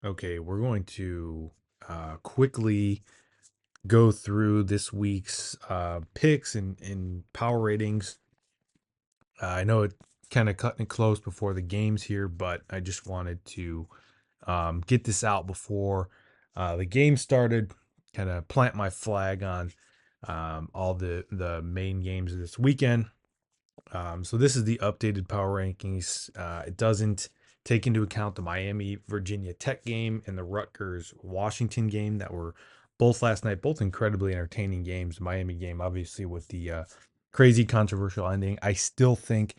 Okay, we're going to quickly go through this week's picks and power ratings. I know it kind of cutting it close before the games here, but I just wanted to get this out before the game started. Kind of plant my flag on all the main games of this weekend. So this is the updated power rankings. It doesn't take into account the Miami Virginia Tech game and the Rutgers Washington game that were both last night, both incredibly entertaining games. The Miami game, obviously, with the crazy controversial ending. I still think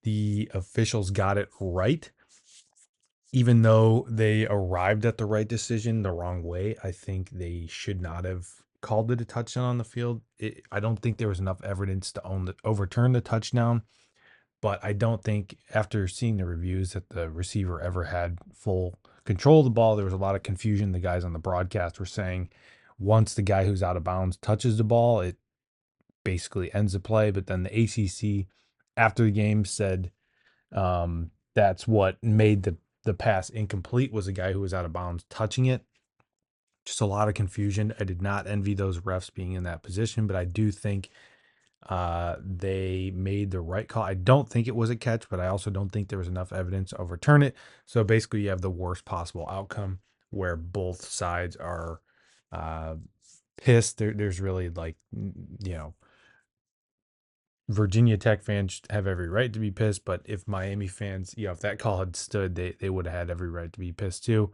the officials got it right, even though they arrived at the right decision the wrong way. I think they should not have called it a touchdown on the field. I don't think there was enough evidence to overturn the touchdown, but I don't think after seeing the reviews that the receiver ever had full control of the ball. There was a lot of confusion. The guys on the broadcast were saying once the guy who's out of bounds touches the ball, it basically ends the play. But then the ACC after the game said that's what made the pass incomplete, was a guy who was out of bounds touching it. Just a lot of confusion. I did not envy those refs being in that position, but I do think they made the right call. I don't think it was a catch, but I also don't think there was enough evidence to overturn it. So basically, you have the worst possible outcome where both sides are uh, pissed. There's really Virginia Tech fans have every right to be pissed, but if Miami fans, if that call had stood, they would have had every right to be pissed too.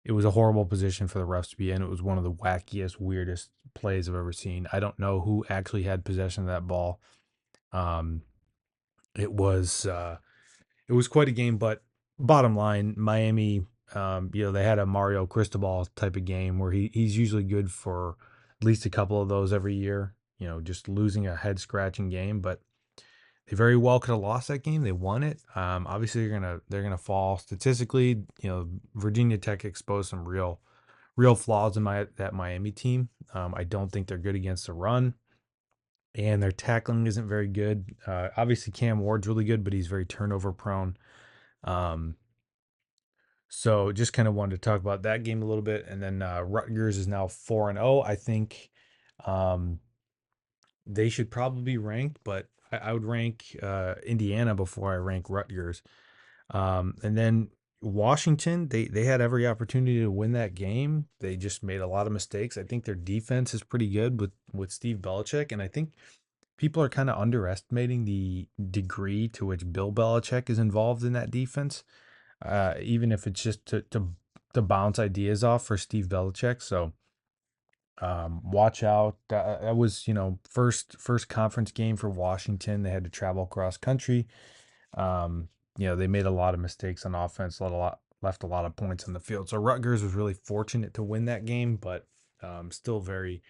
It was a horrible position for the refs to be in. It was one of the wackiest, weirdest plays I've ever seen. I don't know who actually had possession of that ball. Um, it was quite a game, but bottom line, Miami, they had a Mario Cristobal type of game where he's usually good for at least a couple of those every year. Just losing a head scratching game, but they very well could have lost that game. They won it. Obviously, they're gonna fall statistically. Virginia Tech exposed some real flaws in that Miami team. I don't think they're good against the run, and their tackling isn't very good. Obviously, Cam Ward's really good, but he's very turnover prone. Um, so just kind of wanted to talk about that game a little bit, and then Rutgers is now 4-0. I think um, they should probably be ranked, but I would rank Indiana before I rank Rutgers. And then Washington, they had every opportunity to win that game. They just made a lot of mistakes. I think their defense is pretty good with Steve Belichick, and I think people are kind of underestimating the degree to which Bill Belichick is involved in that defense, even if it's just to bounce ideas off for Steve Belichick. So watch out. That was first conference game for Washington. They had to travel across country. They made a lot of mistakes on offense, left a lot of points on the field. So Rutgers was really fortunate to win that game, but still very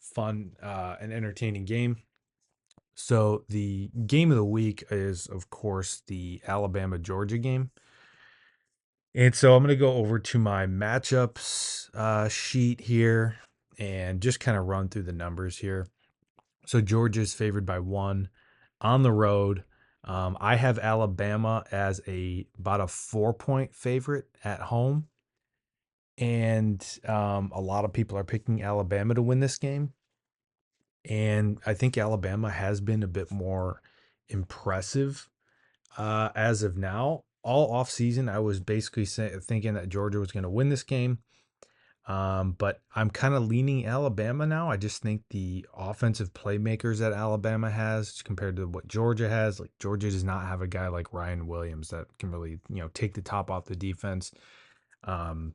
fun and entertaining game. So the game of the week is, of course, the Alabama-Georgia game. And so I'm going to go over to my matchups sheet here and just kind of run through the numbers here. So Georgia is favored by 1 on the road. I have Alabama as about a 4-point favorite at home. And a lot of people are picking Alabama to win this game. And I think Alabama has been a bit more impressive as of now. All offseason, I was basically thinking that Georgia was going to win this game. But I'm kind of leaning Alabama now. I just think the offensive playmakers that Alabama has compared to what Georgia has, like Georgia does not have a guy like Ryan Williams that can really, take the top off the defense. Um,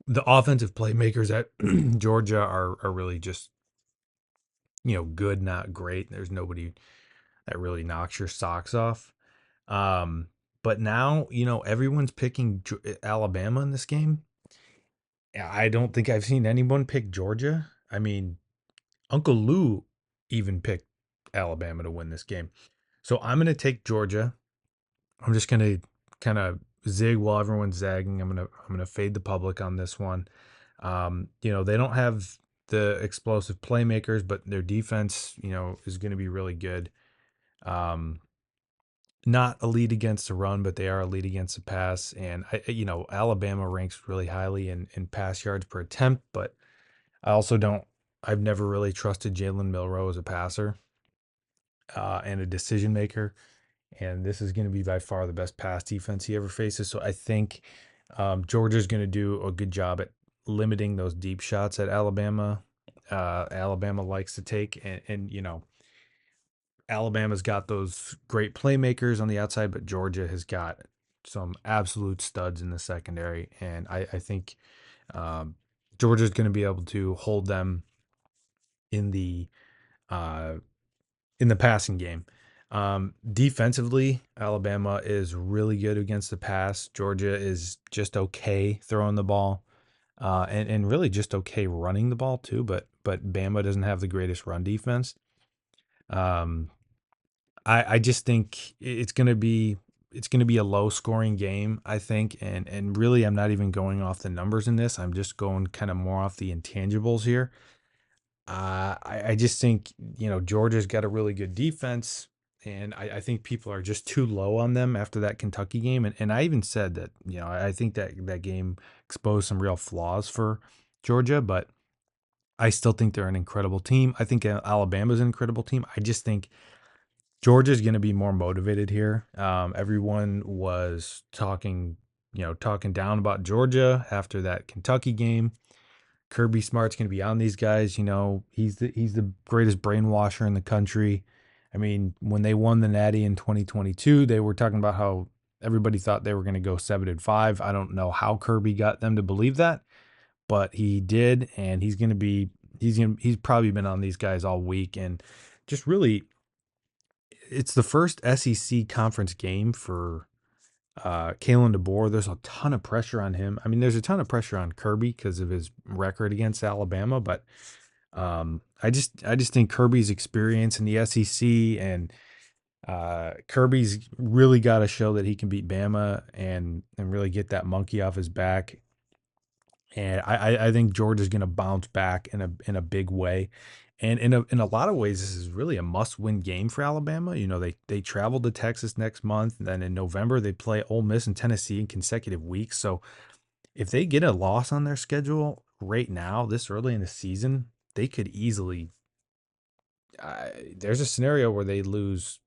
the offensive playmakers at Georgia are really just, good, not great. There's nobody that really knocks your socks off. Um, but now, everyone's picking Alabama in this game. I don't think I've seen anyone pick Georgia. I mean, Uncle Lou even picked Alabama to win this game. So I'm going to take Georgia. I'm just going to kind of zig while everyone's zagging. I'm going to fade the public on this one. They don't have the explosive playmakers, but their defense, is going to be really good. Um, not elite against the run, but they are elite against the pass. And Alabama ranks really highly in pass yards per attempt, but I also don't. I've never really trusted Jalen Milroe as a passer and a decision maker. And this is going to be by far the best pass defense he ever faces. So I think Georgia's going to do a good job at limiting those deep shots that Alabama likes to take, and Alabama's got those great playmakers on the outside, but Georgia has got some absolute studs in the secondary, and I think um, Georgia's going to be able to hold them in the uh, in the passing game. Defensively, Alabama is really good against the pass. Georgia is just okay throwing the ball, and really just okay running the ball too. But Bama doesn't have the greatest run defense. Um, I just think it's gonna be a low scoring game, I think, and really I'm not even going off the numbers in this. I'm just going kind of more off the intangibles here. I just think, Georgia's got a really good defense, and I think people are just too low on them after that Kentucky game. And I even said that, I think that game exposed some real flaws for Georgia, but I still think they're an incredible team. I think Alabama's an incredible team. I just think Georgia's going to be more motivated here. Everyone was talking down about Georgia after that Kentucky game. Kirby Smart's going to be on these guys. He's the greatest brainwasher in the country. I mean, when they won the Natty in 2022, they were talking about how everybody thought they were going to go 7-5. I don't know how Kirby got them to believe that, but he did, and he's probably been on these guys all week, and just really, it's the first SEC conference game for Kalen DeBoer. There's a ton of pressure on him. I mean, there's a ton of pressure on Kirby because of his record against Alabama, but I just think Kirby's experience in the SEC, and Kirby's really got to show that he can beat Bama and really get that monkey off his back. And I think Georgia's going to bounce back in a big way. And in a lot of ways, this is really a must-win game for Alabama. They travel to Texas next month, and then in November they play Ole Miss and Tennessee in consecutive weeks. So if they get a loss on their schedule right now, this early in the season, they could easily. There's a scenario where they lose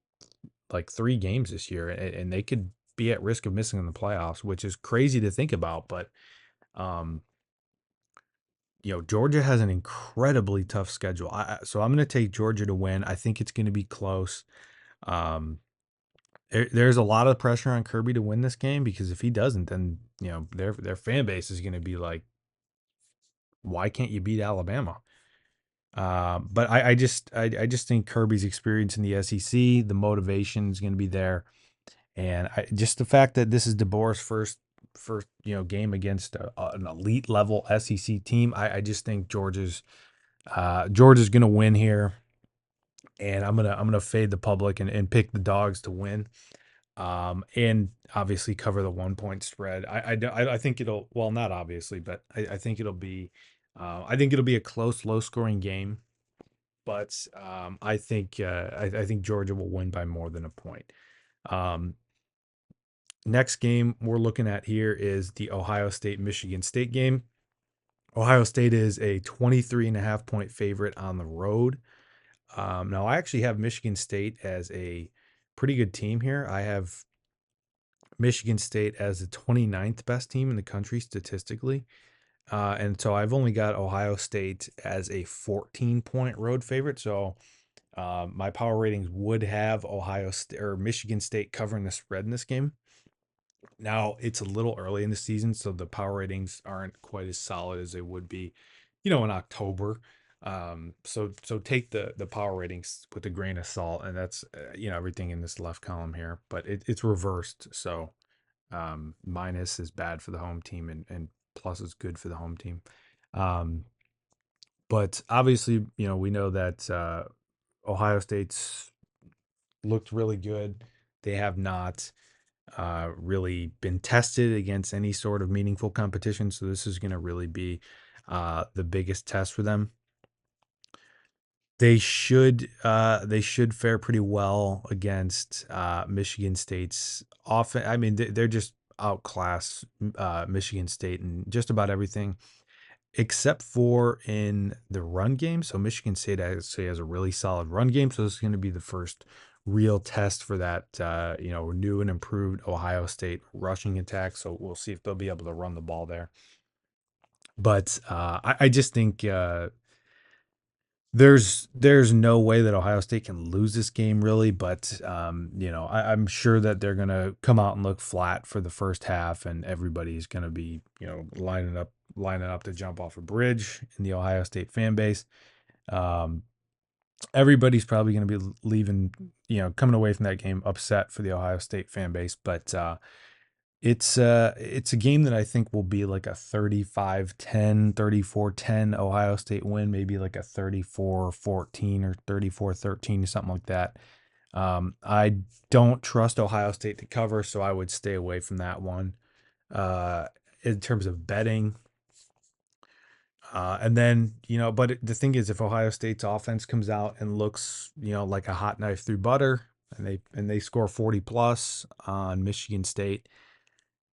like 3 games this year, and they could be at risk of missing in the playoffs, which is crazy to think about. But um, Georgia has an incredibly tough schedule. So I'm going to take Georgia to win. I think it's going to be close. Um, there's a lot of pressure on Kirby to win this game, because if he doesn't, then their fan base is going to be like, why can't you beat Alabama? But I just think Kirby's experience in the SEC, the motivation is going to be there, and just the fact that this is DeBoer's first game against an elite level SEC team. I just think Georgia's gonna win here, and I'm gonna fade the public and pick the dogs to win. And obviously cover the 1 point spread. I think it'll, well, not obviously, but I think it'll be a close, low scoring game. But I think Georgia will win by more than a point. Um, Next game we're looking at here is the Ohio State Michigan State game. Ohio State is a 23.5 point favorite on the road. Now, I actually have Michigan State as a pretty good team here. I have Michigan State as the 29th best team in the country statistically. And so I've only got Ohio State as a 14-point road favorite. So my power ratings would have Ohio State or Michigan State covering the spread in this game. Now, it's a little early in the season, so the power ratings aren't quite as solid as they would be, in October. So take the power ratings with a grain of salt, and that's everything in this left column here, but it's reversed. So minus is bad for the home team, and plus is good for the home team. But obviously, we know that Ohio State's looked really good. They have not really been tested against any sort of meaningful competition. So this is going to really be the biggest test for them. They should fare pretty well against Michigan State's offense. I mean, they're just outclass Michigan State in just about everything except for in the run game. So Michigan State actually has a really solid run game. So this is going to be the first real test for that, new and improved Ohio State rushing attack. So we'll see if they'll be able to run the ball there. But I just think there's no way that Ohio State can lose this game really, but I'm sure that they're gonna come out and look flat for the first half, and everybody's gonna be lining up to jump off a bridge in the Ohio State fan base. Um, Everybody's probably gonna be leaving, coming away from that game upset for the Ohio State fan base, but it's a game that I think will be like a 35-10, 34-10 Ohio State win, maybe like a 34-14 or 34-13, something like that. I don't trust Ohio State to cover, so I would stay away from that one. Uh, in terms of betting, and then, but the thing is, if Ohio State's offense comes out and looks, like a hot knife through butter, and they score 40 plus on Michigan State,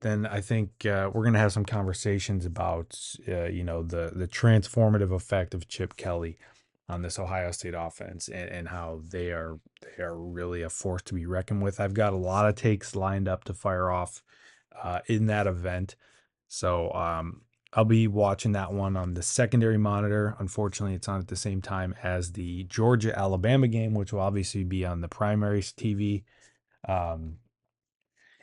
then I think we're going to have some conversations about, the transformative effect of Chip Kelly on this Ohio State offense, and how they are really a force to be reckoned with. I've got a lot of takes lined up to fire off in that event. So I'll be watching that one on the secondary monitor. Unfortunately, it's on at the same time as the Georgia-Alabama game, which will obviously be on the primary TV. Um,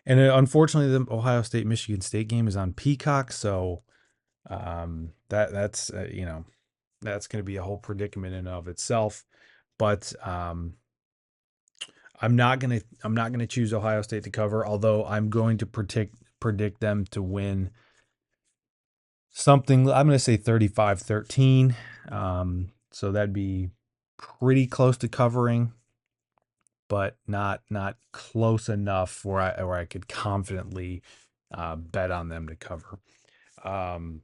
and unfortunately, the Ohio State Michigan State game is on Peacock, so that's going to be a whole predicament in and of itself. But I'm not gonna choose Ohio State to cover, although I'm going to predict them to win something. I'm going to say 35-13. So that'd be pretty close to covering, but not close enough where I could confidently bet on them to cover. Um,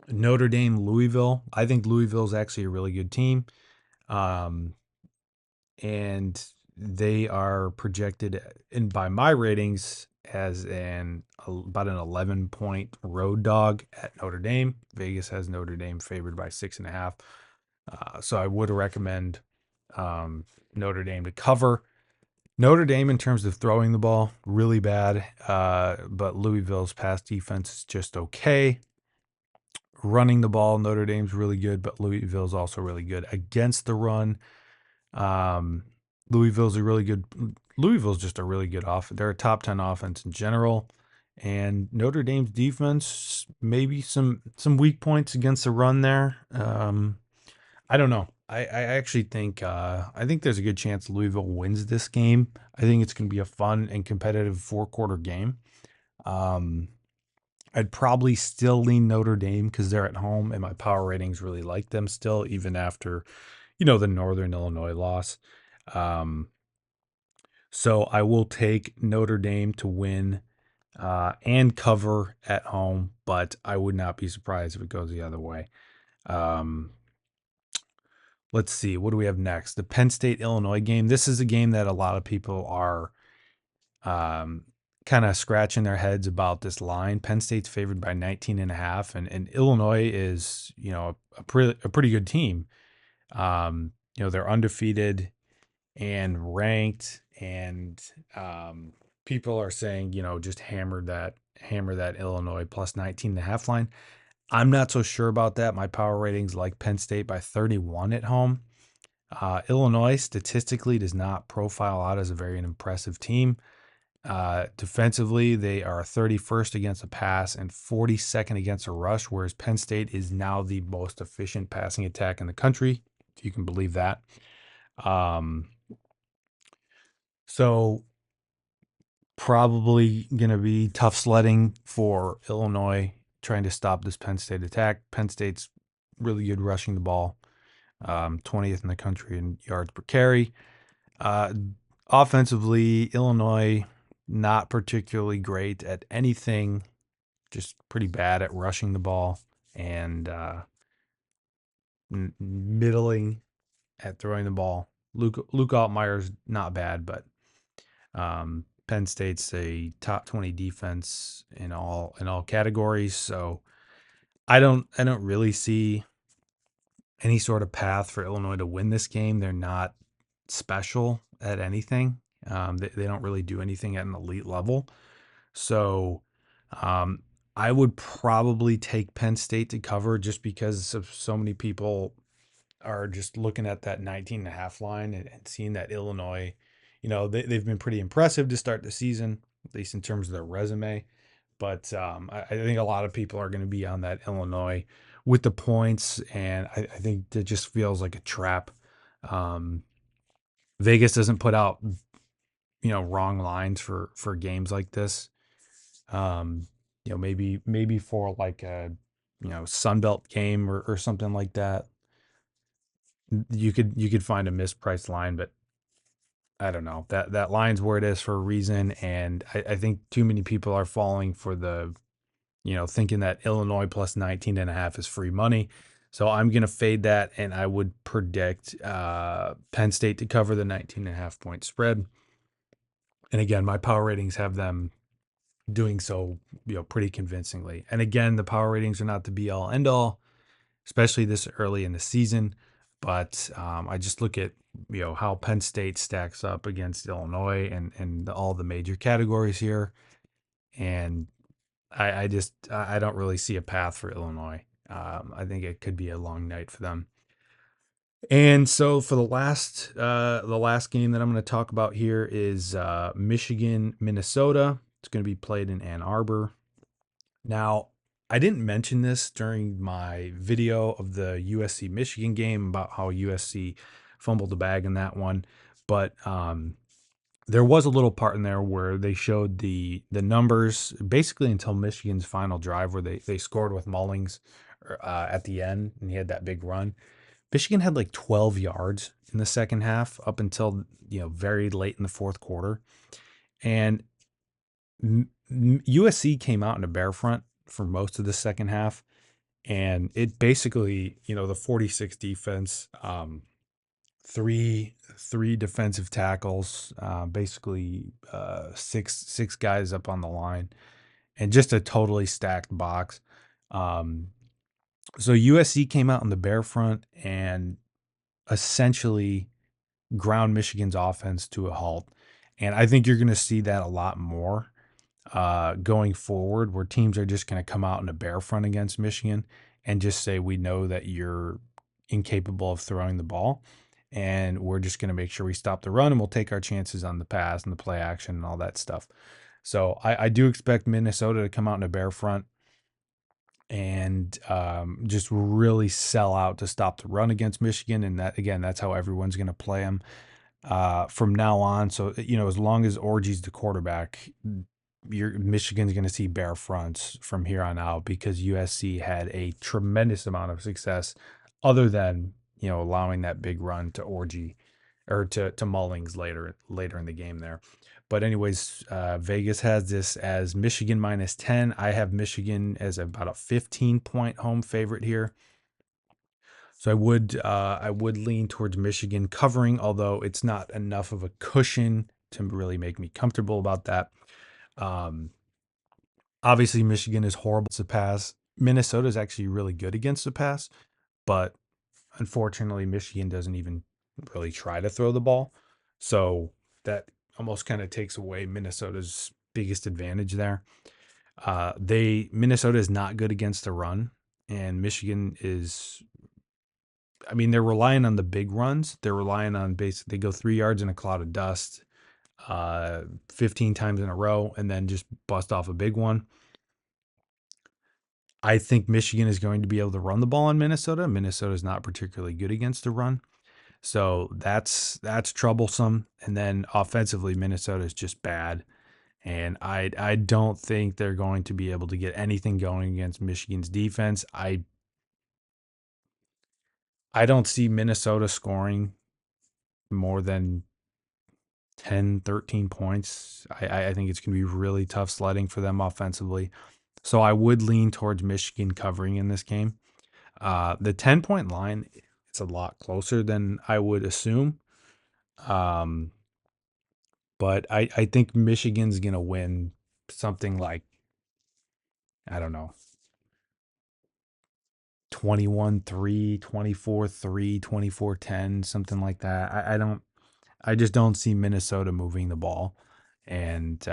Notre Dame, Louisville. I think Louisville's actually a really good team, um, and they are projected, and by my ratings, as about an 11-point road dog at Notre Dame. Vegas has Notre Dame favored by 6.5. So I would recommend Notre Dame to cover. Notre Dame, in terms of throwing the ball, really bad, but Louisville's pass defense is just okay. Running the ball, Notre Dame's really good, but Louisville's also really good against the run. Um, Louisville's just a really good offense. They're a top 10 offense in general. And Notre Dame's defense, maybe some weak points against the run there. I don't know. I actually think there's a good chance Louisville wins this game. I think it's going to be a fun and competitive 4-quarter game. I'd probably still lean Notre Dame because they're at home, and my power ratings really like them still, even after, the Northern Illinois loss. So I will take Notre Dame to win and cover at home, but I would not be surprised if it goes the other way. Let's see. What do we have next? The Penn State Illinois game. This is a game that a lot of people are kind of scratching their heads about this line. Penn State's favored by 19.5, and Illinois is, a pretty good team. They're undefeated and ranked, and people are saying, just hammer that Illinois plus 19.5 line. I'm not so sure about that. My power ratings like Penn State by 31 at home. Illinois statistically does not profile out as a very impressive team. Defensively, they are 31st against the pass and 42nd against a rush, whereas Penn State is now the most efficient passing attack in the country, if you can believe that. So probably going to be tough sledding for Illinois trying to stop this Penn State attack. Penn State's really good rushing the ball, 20th in the country in yards per carry. Offensively, Illinois not particularly great at anything, just pretty bad at rushing the ball, and middling at throwing the ball. Luke Altmaier's not bad, but Penn State's a top 20 defense in all categories. So I don't really see any sort of path for Illinois to win this game. They're not special at anything. They don't really do anything at an elite level. So um, I would probably take Penn State to cover just because of so many people are just looking at that 19.5 line and seeing that Illinois, they've been pretty impressive to start the season, at least in terms of their resume. But I think a lot of people are going to be on that Illinois with the points, and I think it just feels like a trap. Um, Vegas doesn't put out, wrong lines for games like this. Um, maybe for like a, Sunbelt game or something like that. You could find a mispriced line, but I don't know. That line's where it is for a reason, and I think too many people are falling for the, thinking that Illinois plus 19.5 is free money. So I'm going to fade that, and I would predict Penn State to cover the 19.5 point spread. And again, my power ratings have them doing so, pretty convincingly. And again, the power ratings are not the be all end all, especially this early in the season. But I just look at, how Penn State stacks up against Illinois and all the major categories here. And I don't really see a path for Illinois. I think it could be a long night for them. And so for the last game that I'm going to talk about here is Michigan, Minnesota. It's going to be played in Ann Arbor. Now, I didn't mention this during my video of the USC Michigan game about how USC fumbled the bag in that one, but there was a little part in there where they showed the numbers basically until Michigan's final drive where they scored with Mullings at the end, and he had that big run. Michigan had like 12 yards in the second half up until, very late in the fourth quarter. And USC came out in a bear front for most of the second half. And it basically, the 46 defense, three defensive tackles, basically six guys up on the line, and just a totally stacked box. So USC came out in the bear front and essentially ground Michigan's offense to a halt. And I think you're going to see that a lot more going forward, where teams are just going to come out in a bear front against Michigan and just say, we know that you're incapable of throwing the ball, and we're just going to make sure we stop the run, and we'll take our chances on the pass and the play action and all that stuff. So I do expect Minnesota to come out in a bear front and just really sell out to stop the run against Michigan. And that, again, that's how everyone's going to play them from now on. So, as long as Orgy's the quarterback, Michigan's going to see bear fronts from here on out, because USC had a tremendous amount of success other than, allowing that big run to Orgy or to Mullings later in the game there. But anyways, Vegas has this as Michigan minus 10. I have Michigan as about a 15-point home favorite here. So I would lean towards Michigan covering, although it's not enough of a cushion to really make me comfortable about that. Obviously, Michigan is horrible to pass. Minnesota is actually really good against the pass, but unfortunately, Michigan doesn't even really try to throw the ball. So that almost kind of takes away Minnesota's biggest advantage there. Minnesota is not good against the run, and Michigan is, they're relying on the big runs. They're relying on they go 3 yards in a cloud of dust 15 times in a row and then just bust off a big one. I think Michigan is going to be able to run the ball on Minnesota. Minnesota is not particularly good against the run. So that's troublesome. And then offensively, Minnesota is just bad. And I don't think they're going to be able to get anything going against Michigan's defense. I don't see Minnesota scoring more than 10, 13 points. I think it's going to be really tough sledding for them offensively. So I would lean towards Michigan covering in this game. The 10-point line, it's a lot closer than I would assume. Um, but I think Michigan's gonna win something like, I don't know, 21-3, 24-3, 24-10, something like that. I just don't see Minnesota moving the ball. And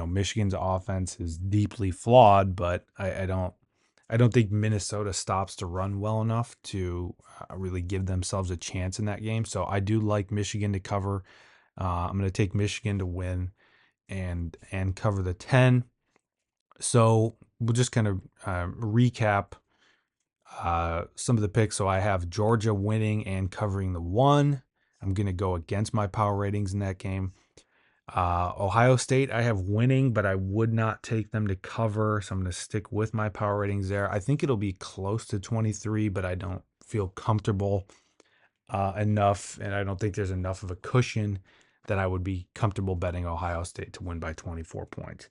Michigan's offense is deeply flawed, but I don't think Minnesota stops to run well enough to really give themselves a chance in that game. So I do like Michigan to cover. I'm going to take Michigan to win and cover the 10. So we'll just kind of recap some of the picks. So I have Georgia winning and covering the 1. I'm going to go against my power ratings in that game. Ohio State, I have winning, but I would not take them to cover. So I'm going to stick with my power ratings there. I think it'll be close to 23, but I don't feel comfortable enough. And I don't think there's enough of a cushion that I would be comfortable betting Ohio State to win by 24 points.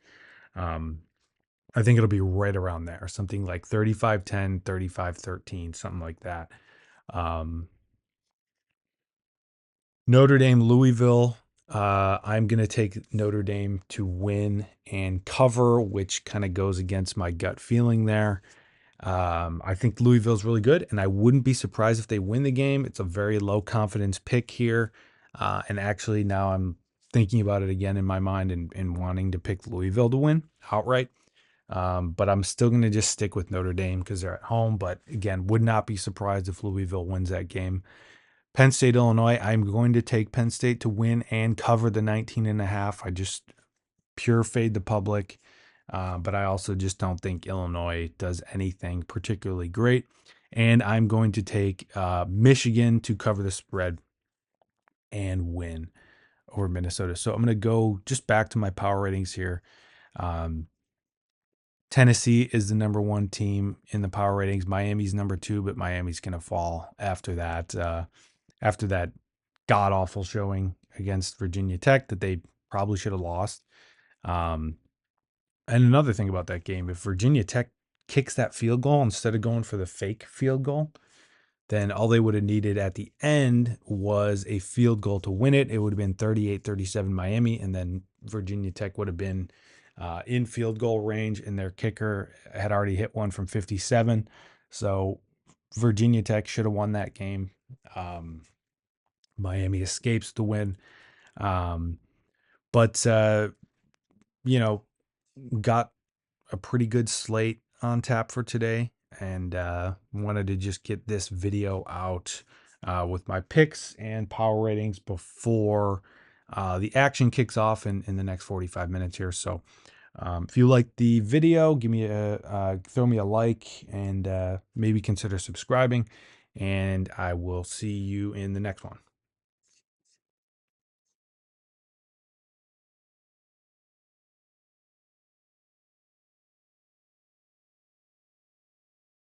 I think it'll be right around there, something like 35-10, 35-13, something like that. Notre Dame, Louisville. I'm going to take Notre Dame to win and cover, which kind of goes against my gut feeling there. I think Louisville's really good, and I wouldn't be surprised if they win the game. It's a very low confidence pick here. And actually, now I'm thinking about it again in my mind and wanting to pick Louisville to win outright. But I'm still going to just stick with Notre Dame because they're at home. But again, would not be surprised if Louisville wins that game. Penn State, Illinois, I'm going to take Penn State to win and cover the 19.5. I just pure fade the public. But I also just don't think Illinois does anything particularly great. And I'm going to take Michigan to cover the spread and win over Minnesota. So I'm going to go just back to my power ratings here. Tennessee is the number 1 team in the power ratings. Miami's number 2, but Miami's going to fall after that. After that god awful showing against Virginia Tech that they probably should have lost. And another thing about that game, if Virginia Tech kicks that field goal instead of going for the fake field goal, then all they would have needed at the end was a field goal to win it. It would have been 38-37 Miami, and then Virginia Tech would have been in field goal range, and their kicker had already hit one from 57. So Virginia Tech should have won that game. Miami escapes the win. But got a pretty good slate on tap for today, and wanted to just get this video out with my picks and power ratings before the action kicks off in the next 45 minutes here. So if you like the video, give me throw me a like, and maybe consider subscribing, and I will see you in the next one.